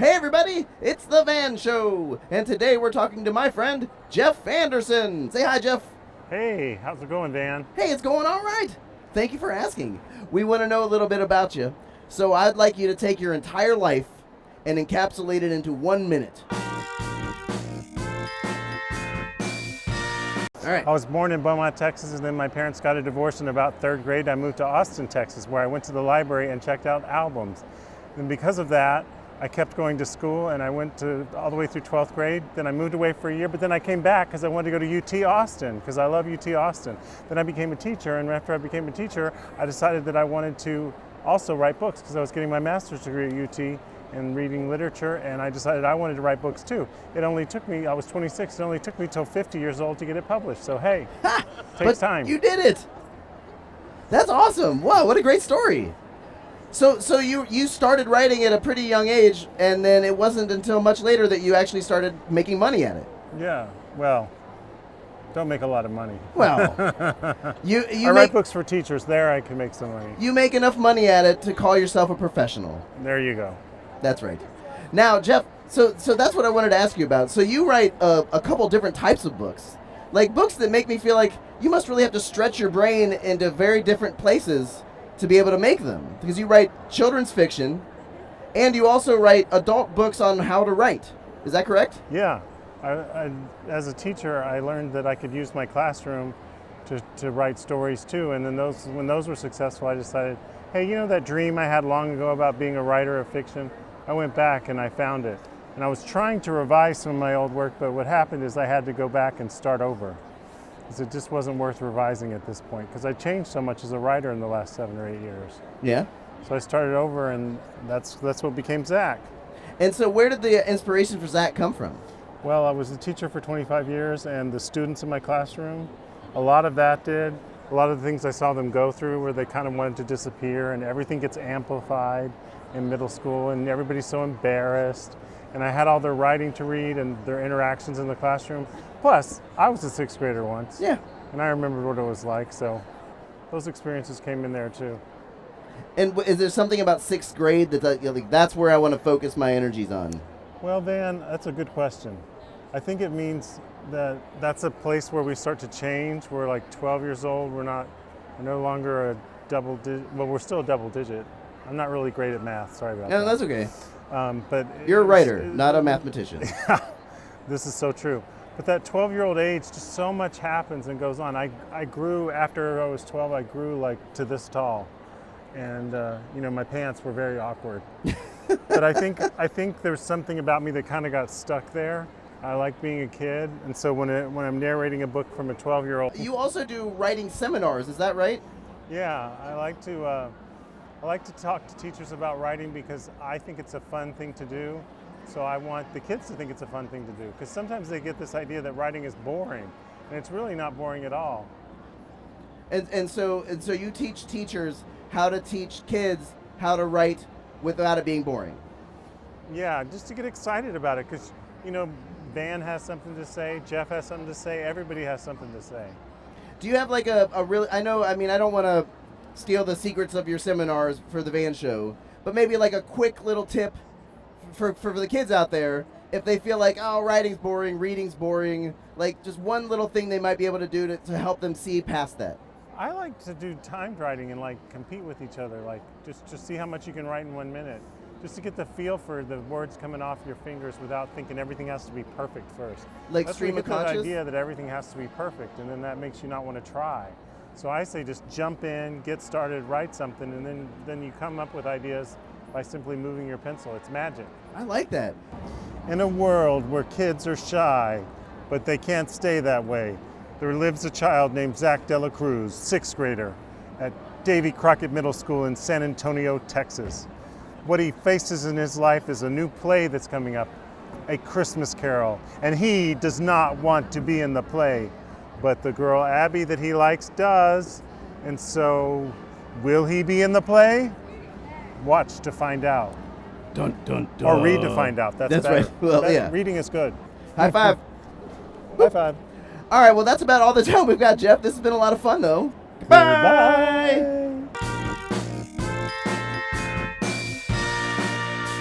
Hey everybody, it's the Van Show, and today we're talking to my friend, Jeff Anderson. Say hi, Jeff. Hey, how's it going, Van? Hey, it's going all right. Thank you for asking. We want to know a little bit about you, so I'd like you to take your entire life and encapsulate it into 1 minute. All right. I was born in Beaumont, Texas, and then my parents got a divorce in about third grade. I moved to Austin, Texas, where I went to the library and checked out albums. And because of that, I kept going to school, and I went all the way through 12th grade. Then I moved away for a year, but then I came back because I wanted to go to UT Austin, because I love UT Austin. Then I became a teacher, and after I became a teacher, I decided that I wanted to also write books because I was getting my master's degree at UT in reading literature, and I decided I wanted to write books too. It only took me, I was 26, it only took me till 50 years old to get it published. So hey, takes time. You did it. That's awesome. Wow, what a great story. So you started writing at a pretty young age, and then it wasn't until much later that you actually started making money at it. Yeah, well, don't make a lot of money. Well, I write books for teachers. There I can make some money. You make enough money at it to call yourself a professional. There you go. That's right. Now, Jeff, so that's what I wanted to ask you about. So you write a couple different types of books, like books that make me feel like you must really have to stretch your brain into very different places to be able to make them, because you write children's fiction and you also write adult books on how to write. Is that correct? Yeah. I, as a teacher, I learned that I could use my classroom to write stories too, and then when those were successful, I decided, hey, you know that dream I had long ago about being a writer of fiction? I went back and I found it. And I was trying to revise some of my old work, but what happened is I had to go back and start over, because it just wasn't worth revising at this point, because I changed so much as a writer in the last 7 or 8 years. Yeah. So I started over, and that's what became Zach. And so where did the inspiration for Zach come from? Well, I was a teacher for 25 years, and the students in my classroom, a lot of that did. A lot of the things I saw them go through where they kind of wanted to disappear, and everything gets amplified in middle school, and everybody's so embarrassed. And I had all their writing to read and their interactions in the classroom. Plus, I was a 6th grader once. Yeah. And I remembered what it was like, so those experiences came in there too. And is there something about 6th grade that's where I want to focus my energies on? Well, Van, that's a good question. I think it means that that's a place where we start to change. We're like 12 years old. We're no longer a double digit. Well, we're still a double digit. I'm not really great at math. Sorry about that. No, that's okay. But you're a writer, not a mathematician. This is so true. But that 12-year-old age, just so much happens and goes on. I grew, after I was 12, I grew like to this tall. And, my pants were very awkward. But I think there's something about me that kind of got stuck there. I like being a kid. And so when I'm narrating a book from a 12-year-old. You also do writing seminars, is that right? Yeah, I like to talk to teachers about writing because I think it's a fun thing to do. So I want the kids to think it's a fun thing to do, because sometimes they get this idea that writing is boring, and it's really not boring at all. And so you teach teachers how to teach kids how to write without it being boring. Yeah, just to get excited about it, because Van has something to say, Jeff has something to say, everybody has something to say. Do you have like a really, I don't want to steal the secrets of your seminars for the Van Show, but maybe like a quick little tip for the kids out there, if they feel like, oh, writing's boring, reading's boring, like just one little thing they might be able to do to help them see past that. I like to do timed writing and like compete with each other, like just see how much you can write in 1 minute, just to get the feel for the words coming off your fingers without thinking everything has to be perfect first. Like That's stream of conscious? The idea that everything has to be perfect, and then that makes you not want to try. So I say just jump in, get started, write something, and then you come up with ideas by simply moving your pencil. It's magic. I like that. In a world where kids are shy, but they can't stay that way, there lives a child named Zach Delacruz, 6th grader, at Davy Crockett Middle School in San Antonio, Texas. What he faces in his life is a new play that's coming up, A Christmas Carol, and he does not want to be in the play, but the girl Abby that he likes does, and so will he be in the play? Watch to find out. Dun, dun, dun. Or read to find out. That's better. Right. Well, yeah. Reading is good. High five. High five. All right, well, that's about all the time we've got, Jeff. This has been a lot of fun, though. Goodbye.